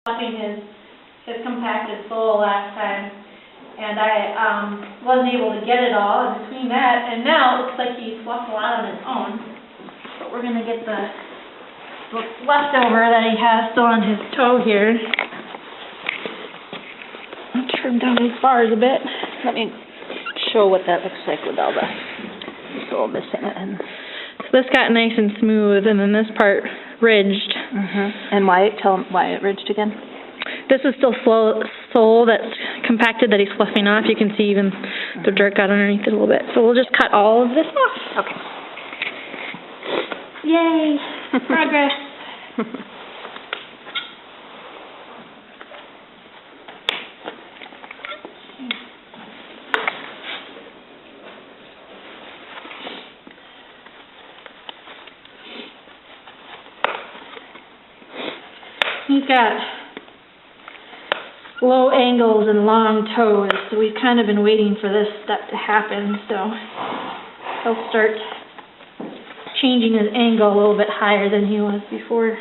watching his compacted sole last time, and I wasn't able to get it all in between that, and now it looks like he's fluffed a lot on his own. But we're going to get the leftover that he has still on his toe here. I'll trim down his bars a bit. Let me show what that looks like with all the sole missing. And so this got nice and smooth, and then this part ridged. And why? Tell him why it ridged again. This is still sole that's compacted that he's fluffing off. You can see even the dirt got underneath it a little bit. So we'll just cut all of this off. Okay. Yay! Progress. He's got low ankles and long toes, so we've kind of been waiting for this step to happen, so he'll start changing his angle a little bit higher than he was before.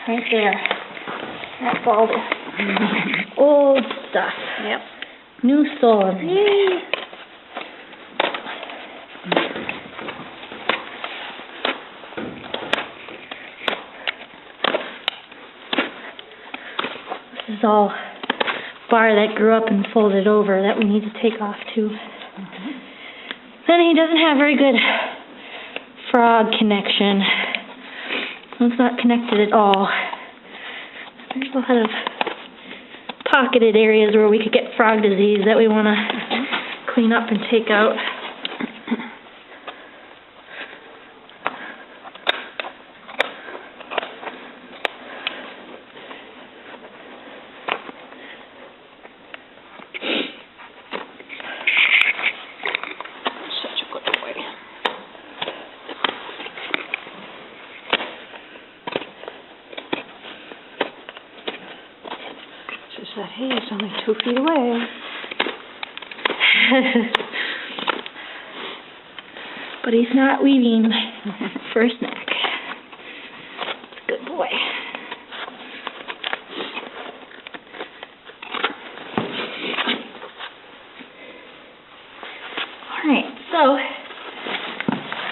Right there. That's all the old stuff. Yep. New sole. Yay! This is all bar that grew up and folded over that we need to take off too. Then he doesn't have very good frog connection. It's not connected at all. There's a lot of pocketed areas where we could get frog disease that we want to clean up and take out. Such a good boy. Said, hey, it's only 2 feet away. But he's not leaving for a snack. Good boy. Alright, so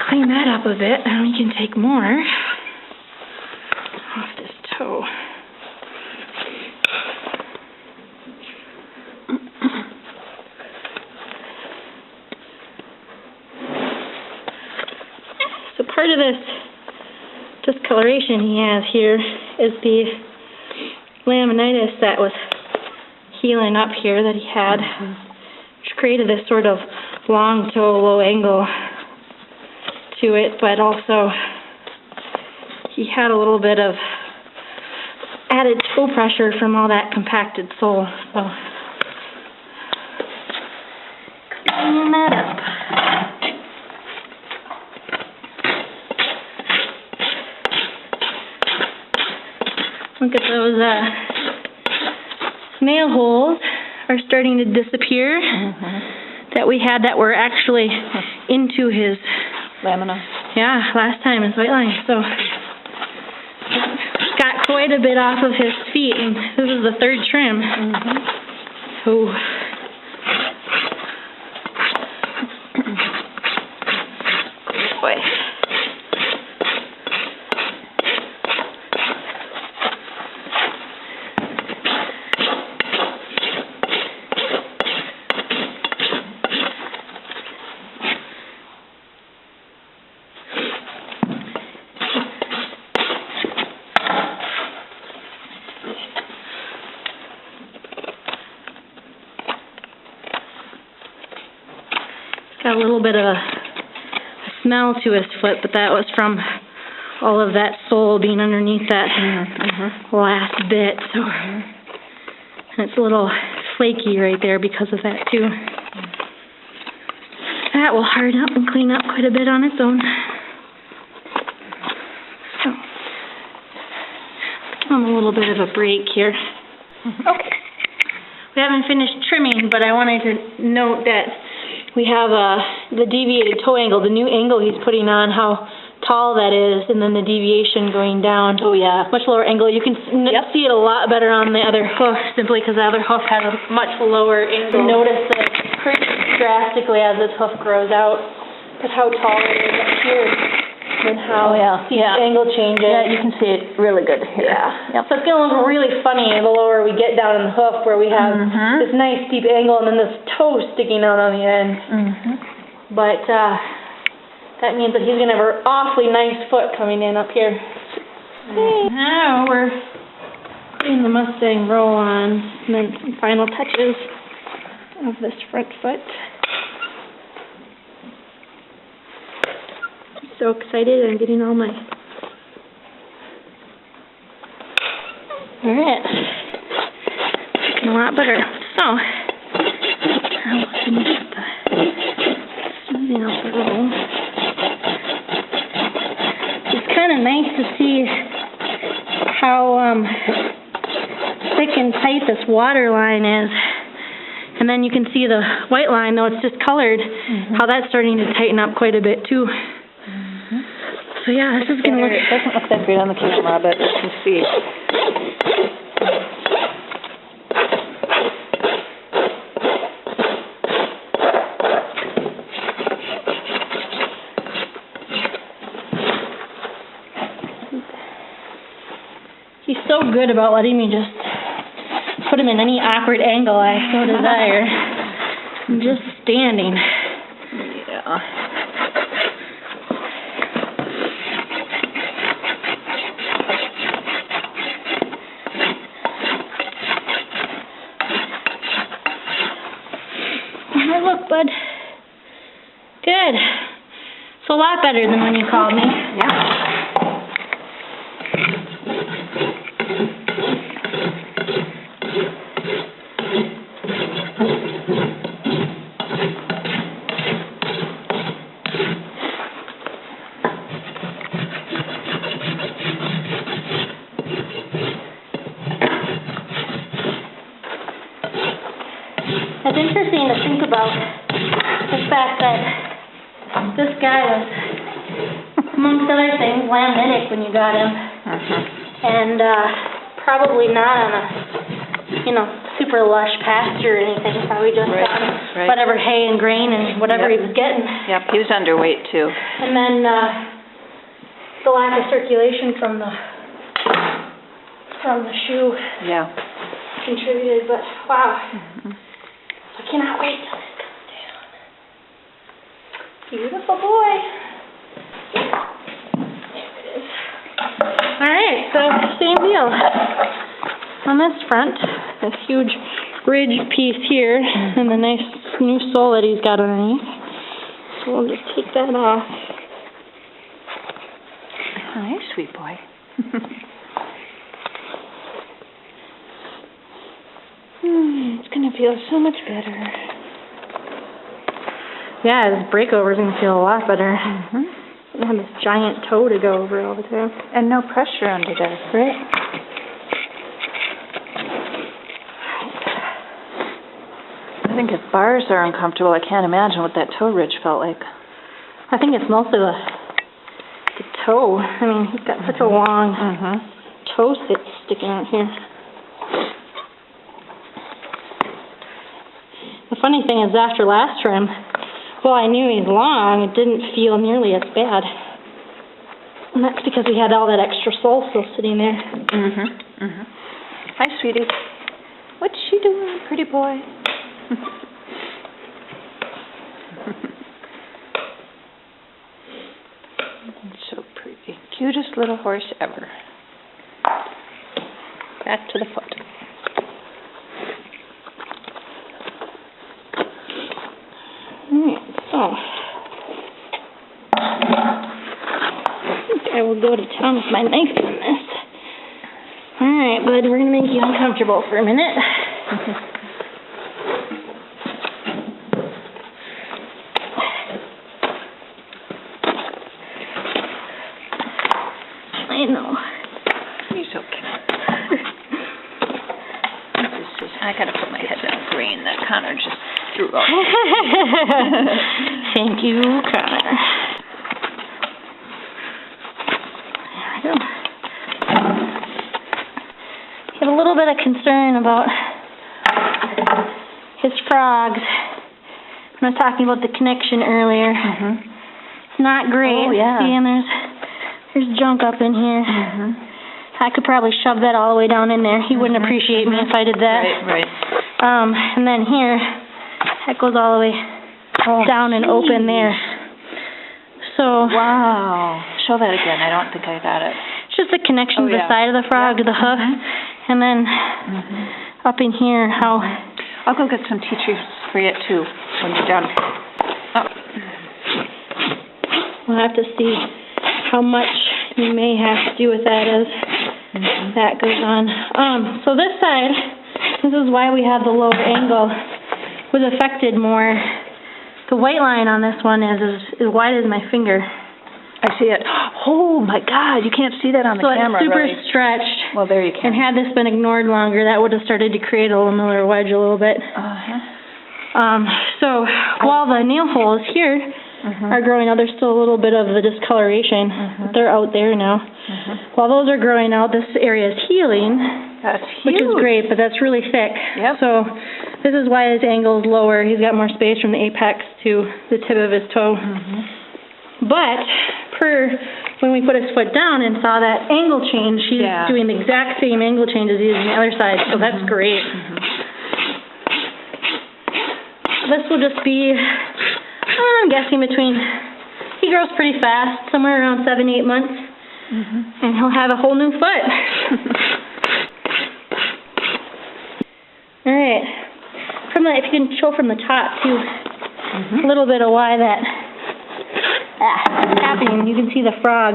clean that up a bit, and we can take more off this toe. So part of this discoloration he has here is the laminitis that was healing up here that he had, which created this sort of long toe, low angle to it, but also he had a little bit of added toe pressure from all that compacted sole. So clean that up. Look at those nail holes are starting to disappear that we had that were actually into his Lamina. Yeah, last time his white line. So got quite a bit off of his feet, and this is the third trim. So boy. a little bit of a smell to his foot, but that was from all of that sole being underneath that last bit. So and it's a little flaky right there because of that too. That will harden up and clean up quite a bit on its own. So let's give him a little bit of a break here. Okay. We haven't finished trimming, but I wanted to note that we have the deviated toe angle, the new angle he's putting on, how tall that is, and then the deviation going down. Oh yeah. Much lower angle. You can see it a lot better on the other hoof, simply because the other hoof has a much lower angle. Notice that it pretty drastically as this hoof grows out, with how tall it is up here, and how the angle changes. Yeah, you can see it really good here. Yeah. Yep. So it's going to look really funny the lower we get down in the hoof, where we have this nice steep angle and then this toe sticking out on the end. But that means that he's going to have an awfully nice foot coming in up here. Now we're putting the Mustang roll on, and then some final touches of this front foot. I'm so excited. I'm getting all my... Alright. Looking a lot better. So, I will finish the smoothing out the roll. It's kind of nice to see how thick and tight this water line is. And then you can see the white line, though it's just colored, how that's starting to tighten up quite a bit too. So yeah, this is going to look... It doesn't look that great on the camera, but you can see. He's so good about letting me just put him in any awkward angle I so desire. I'm just standing. Yeah. Hey, look, bud. Good. It's a lot better than when you called me. Yeah. It's interesting to think about the fact that this guy was, amongst other things, lamnitic when you got him, and probably not on a, super lush pasture or anything. Probably just on whatever hay and grain and whatever he was getting. Yep, he was underweight too. And then the lack of circulation from the shoe contributed. But wow. I cannot wait till this comes down. Beautiful boy. There it is. Alright, so same deal. On this front, this huge ridge piece here, and the nice new sole that he's got underneath. So we'll just take that off. Hi, sweet boy. It's going to feel so much better. Yeah, his breakover is going to feel a lot better. I have this giant toe to go over all the time. And no pressure under there. Right. I think if bars are uncomfortable, I can't imagine what that toe ridge felt like. I think it's mostly the toe. I mean, he's got such a long toe sticking out here. The funny thing is, after last trim, well, I knew he's long, it didn't feel nearly as bad. And that's because we had all that extra sole still sitting there. Hi, sweetie. What's she doing, pretty boy? So pretty. Cutest little horse ever. Back to the foot. Alright, so will go to town with my knife on this. Alright, bud, we're gonna make you uncomfortable for a minute. I know. He's okay. I gotta put my head down green that Connor just threw up. Thank you, Connor. There we go. I have a little bit of concern about his frogs. When I was talking about the connection earlier. It's not great. Oh, yeah. See, and there's junk up in here. I could probably shove that all the way down in there. He wouldn't appreciate me if I did that. Right. And then here, that goes all the way down and open there. So. Wow. Show that again. I don't think I got it. It's just the connection to the side of the frog, to the hoof. And then up in here, how... I'll go get some tea trees for you, too, when you're done. Oh. We'll have to see how much you may have to do with that as that goes on. So this side, this is why we have the lower angle, was affected more. The white line on this one is as wide as my finger. I see it. Oh, my God, you can't see that on the camera, So it's super really. stretched. Well, there you can. And had this been ignored longer, that would have started to create a Miller wedge a little bit. So while the nail holes here are growing out, there's still a little bit of the discoloration. They're out there now. While those are growing out, this area is healing, That's huge. which is great, but that's really thick. Yep. So this is why his angle is lower. He's got more space from the apex to the tip of his toe. But when we put his foot down and saw that angle change, he's doing the exact same angle change as he is on the other side, so that's great. This will just be, I'm guessing he grows pretty fast, somewhere around 7-8 months, and he'll have a whole new foot. Alright, if you can show from the top too, a little bit of why that is happening. You can see the frog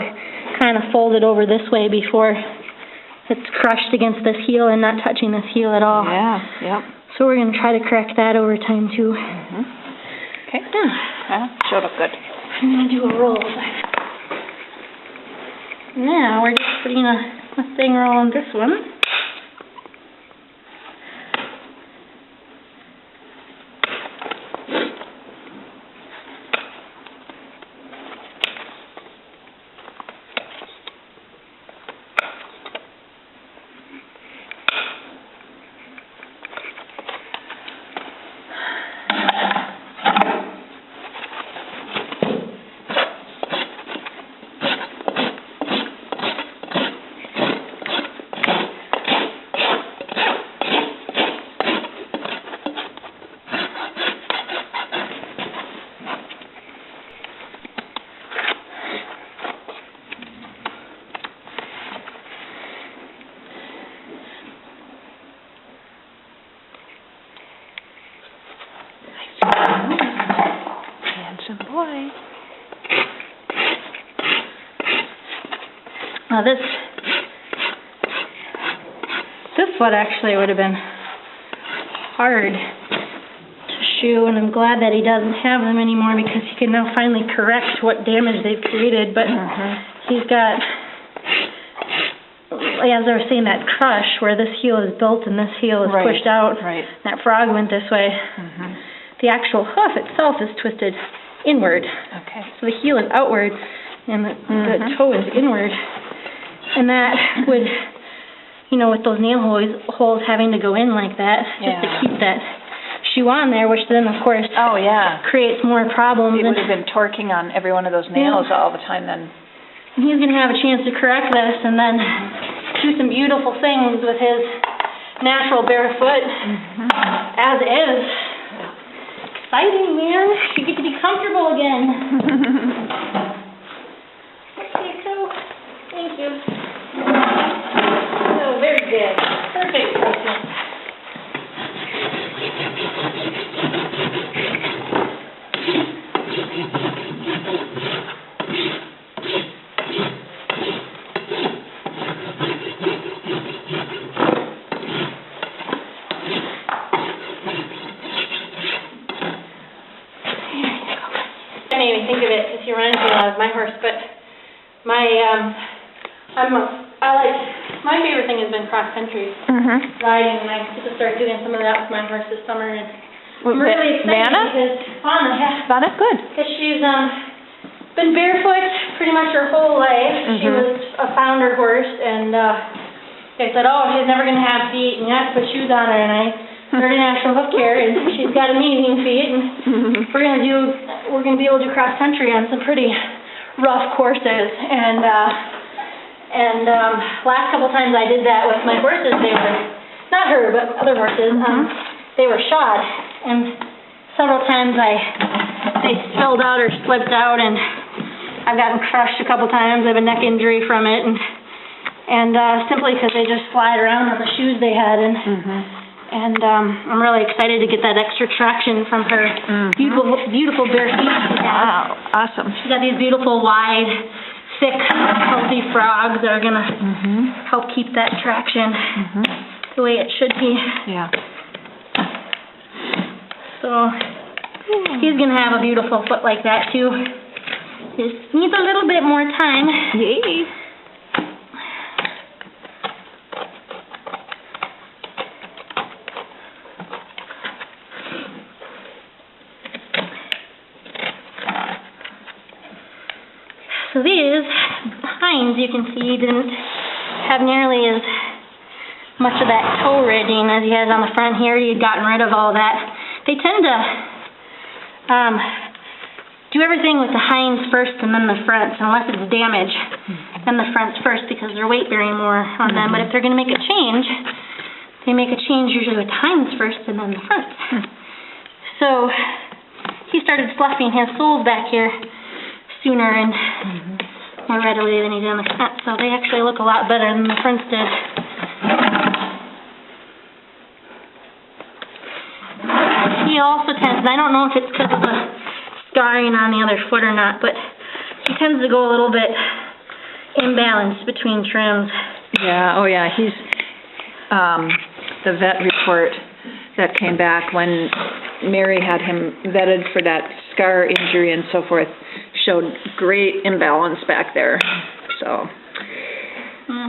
kind of folded over this way before it's crushed against this heel and not touching this heel at all. So we're going to try to correct that over time too. Okay. Showed up good. I'm going to do a roll. Now we're just putting a thing roll on this one. Handsome boy. Now this foot actually would have been hard to shoe, and I'm glad that he doesn't have them anymore because he can now finally correct what damage they've created. But he's got, as I was saying, that crush where this heel is built and this heel is pushed out. That frog went this way. The actual hoof itself is twisted inward. So the heel is outward and the toe is inward. And that would, with those nail holes having to go in like that, just to keep that shoe on there, which then, of course, creates more problems. He would have been torquing on every one of those nails all the time then. And he's going to have a chance to correct this and then do some beautiful things with his natural bare foot as is. Exciting, man. You get to be comfortable again. Okay, so, thank you. Oh, very good. Perfect. My favorite thing has been cross-country riding, and I get to start doing some of that with my horse this summer, and I'm really excited because Fauna, Vanna's good. because she's been barefoot pretty much her whole life. She was a founder horse, and they said, oh, she's never going to have feet, and you have to put shoes on her, and I started National Hoof Care, and she's got amazing feet, and we're going to be able to do cross-country on some pretty rough courses, and last couple times I did that with my horses, they were, not her, but other horses, they were shod, and several times they spilled out or slipped out, and I've gotten crushed a couple times. I have a neck injury from it, and simply because they just slide around on the shoes they had, and I'm really excited to get that extra traction from her beautiful bare feet she has. Wow, awesome. She's got these beautiful wide, thick, healthy frogs that are gonna help keep that traction the way it should be. Yeah. So he's gonna have a beautiful foot like that too. Just needs a little bit more time. Yay. So these hinds, you can see, didn't have nearly as much of that toe ridging as he has on the front here. He had gotten rid of all that. They tend to do everything with the hinds first and then the fronts, unless it's damage, then the fronts first because they're weight bearing more on them. But if they're going to make a change, they make a change usually with the hinds first and then the fronts. So he started fluffing his soles back here sooner and more readily than he did on the front. So they actually look a lot better than the fronts did. He also tends, and I don't know if it's because of the scarring on the other foot or not, but he tends to go a little bit imbalanced between trims. Yeah, oh yeah, he's, the vet report that came back when Mary had him vetted for that scar injury and so forth showed great imbalance back there, so.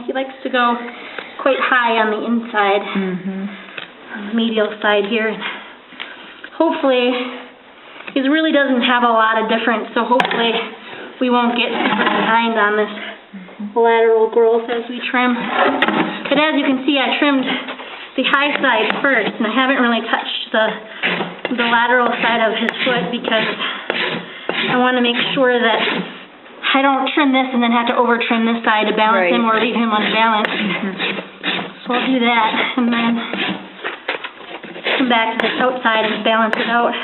He likes to go quite high on the inside, on the medial side here. Hopefully, he really doesn't have a lot of difference, so hopefully we won't get super behind on this lateral growth as we trim. But as you can see, I trimmed the high side first, and I haven't really touched the lateral side of his foot because I want to make sure that I don't trim this and then have to over-trim this side to balance him or leave him unbalanced. So I'll do that, and then come back to this outside and balance it out.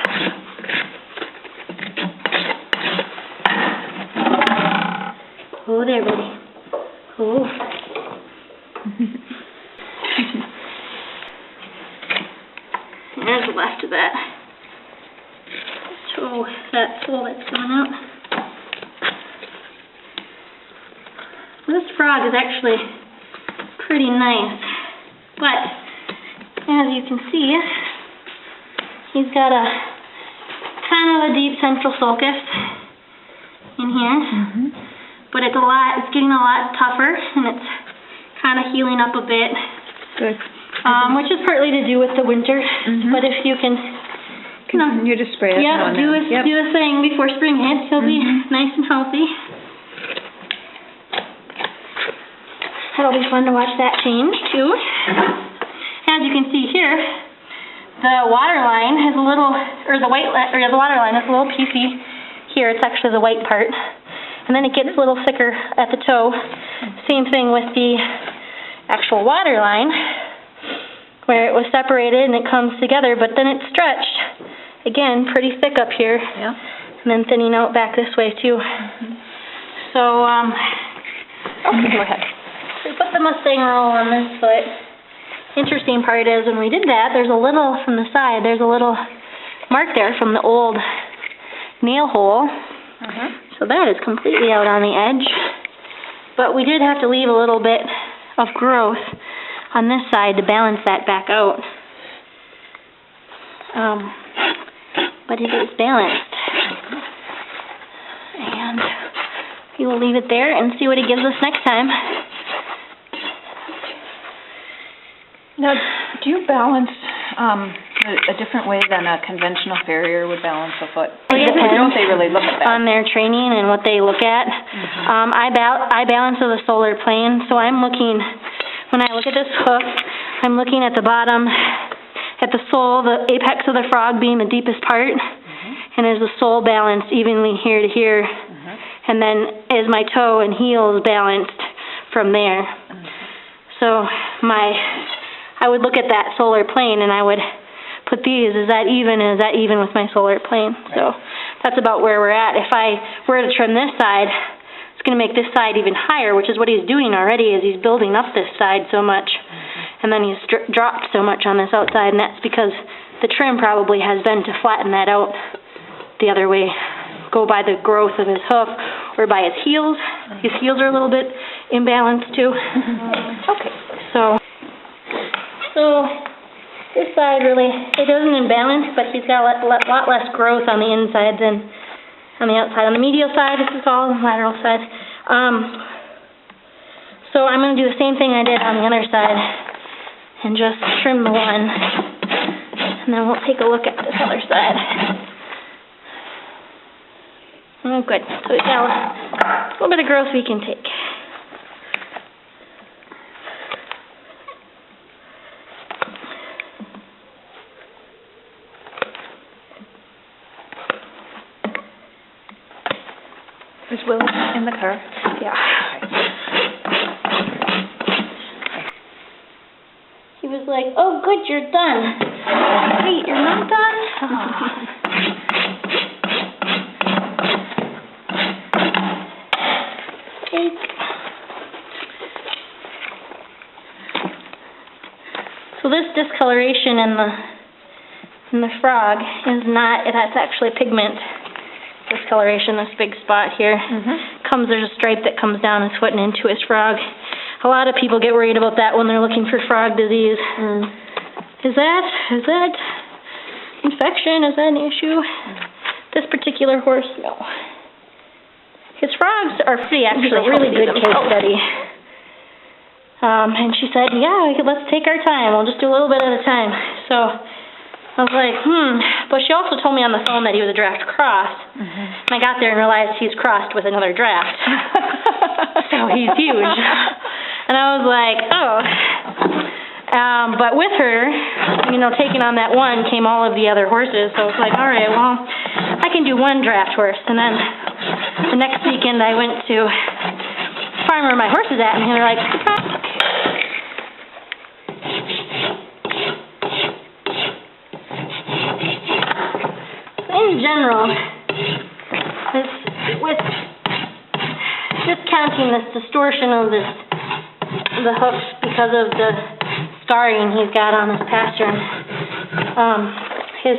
Oh, there, buddy. Oh. There's the left of that toe, that sole that's coming out. This frog is actually pretty nice, but as you can see, he's got a kind of a deep central sulcus in here, but it's getting a lot tougher, and it's kind of healing up a bit. Good. Which is partly to do with the winter, but if you can, continue to spray it. Yeah, do a thing before spring hits, he'll be nice and healthy. That'll be fun to watch that change too. As you can see here, the water line has a little, or the water line has a little piecey here. It's actually the white part, and then it gets a little thicker at the toe. Same thing with the actual water line, where it was separated and it comes together, but then it's stretched. Again, pretty thick up here, and then thinning out back this way too. So, okay, go ahead. We put the Mustang roll on this foot. Interesting part is when we did that, there's a little from the side, there's a little mark there from the old nail hole. So that is completely out on the edge. But we did have to leave a little bit of growth on this side to balance that back out. But it is balanced. And we will leave it there and see what he gives us next time. Now, do you balance a different way than a conventional farrier would balance a foot? It Or depends don't they really look at that? on their training and what they look at. I balance with a solar plane, so I'm looking, when I look at this hoof, I'm looking at the bottom, at the sole, the apex of the frog being the deepest part, and is the sole balanced evenly here to here, and then is my toe and heels balanced from there. So I would look at that solar plane and I would put these, is that even with my solar plane? So that's about where we're at. If I were to trim this side, it's going to make this side even higher, which is what he's doing already, is he's building up this side so much. And then he's dropped so much on this outside, and that's because the trim probably has been to flatten that out the other way, go by the growth of his hoof or by his heels. His heels are a little bit imbalanced too. Okay. So this side really, it isn't imbalanced, but he's got a lot less growth on the inside than on the outside. On the medial side, this is all the lateral side. So I'm going to do the same thing I did on the other side and just trim the one, and then we'll take a look at this other side. Oh, good. So we've got a little bit of growth we can take. Is Will in the car? Yeah. He was like, oh, good, you're done. Wait, you're not done? So this discoloration in the frog is not, that's actually pigment discoloration, this big spot here. There's a stripe that comes down his foot and into his frog. A lot of people get worried about that when they're looking for frog disease. Is that infection? Is that an issue? This particular horse, no. His frogs are pretty, actually, a really good case study. And she said, yeah, let's take our time. We'll just do a little bit at a time. So I was like, But she also told me on the phone that he was a draft cross. And I got there and realized he's crossed with another draft. So he's huge. And I was like, oh. But with her, taking on that one came all of the other horses. So I was like, all right, well, I can do one draft horse. And then the next weekend I went to the farm where my horse is at, and they were like, in general, with discounting this distortion of the hoofs because of the scarring he's got on his pastern, his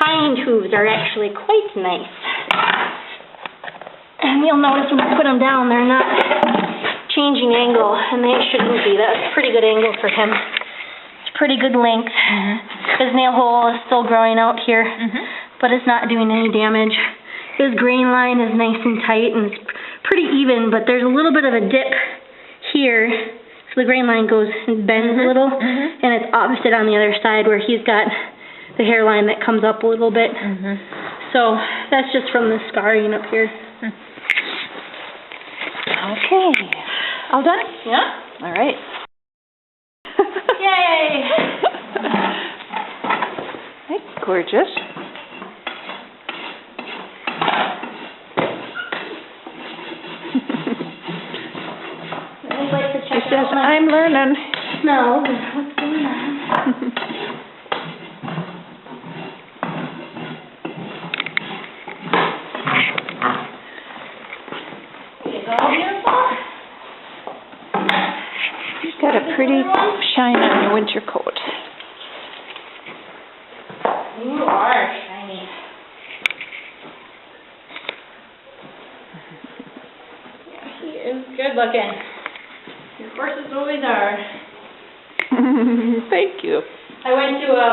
hind hooves are actually quite nice. And you'll notice when I put them down, they're not changing angle, and they shouldn't be. That's a pretty good angle for him. It's pretty good length. His nail hole is still growing out here, but it's not doing any damage. His grain line is nice and tight, and it's pretty even, but there's a little bit of a dip here, so the grain line goes and bends a little, and it's opposite on the other side where he's got the hairline that comes up a little bit. So that's just from the scarring up here. Okay. All done? Yeah. All right. Yay! Hey, gorgeous. I'd like to check She says, I'm learning. No, what's going on? You've got a pretty shine on your winter coat. You are shiny. Yeah, he is good looking. Your horses always are. Thank you. I went to a